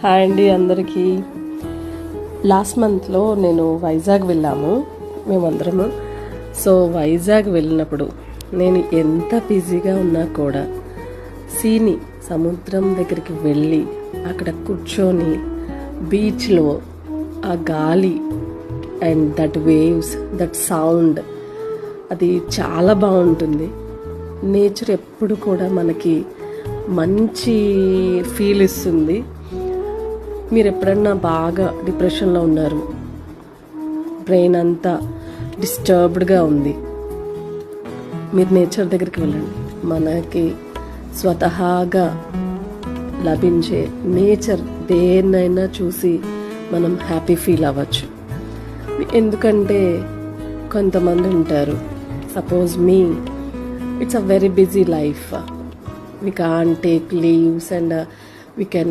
Hi అండి అందరికీ. Last మంత్లో నేను వైజాగ్ వెళ్ళాము మేమందరము. సో వైజాగ్ వెళ్ళినప్పుడు నేను ఎంత బిజీగా ఉన్నా కూడా సీని సముద్రం దగ్గరికి వెళ్ళి అక్కడ కూర్చొని బీచ్లో ఆ గాలి and that waves, that sound, అది చాలా బాగుంటుంది. నేచర్ ఎప్పుడు కూడా మనకి మంచి ఫీల్ ఇస్తుంది. మీరు ఎప్పుడన్నా బాగా డిప్రెషన్లో ఉన్నారు, బ్రెయిన్ అంతా డిస్టర్బ్డ్గా ఉంది, మీరు నేచర్ దగ్గరికి వెళ్ళండి. మనకి స్వతహాగా లభించే నేచర్ దేన్నైనా చూసి మనం హ్యాపీ ఫీల్ అవ్వచ్చు. ఎందుకంటే కొంతమంది ఉంటారు, suppose me, it's a very busy life, we can't take leaves and we can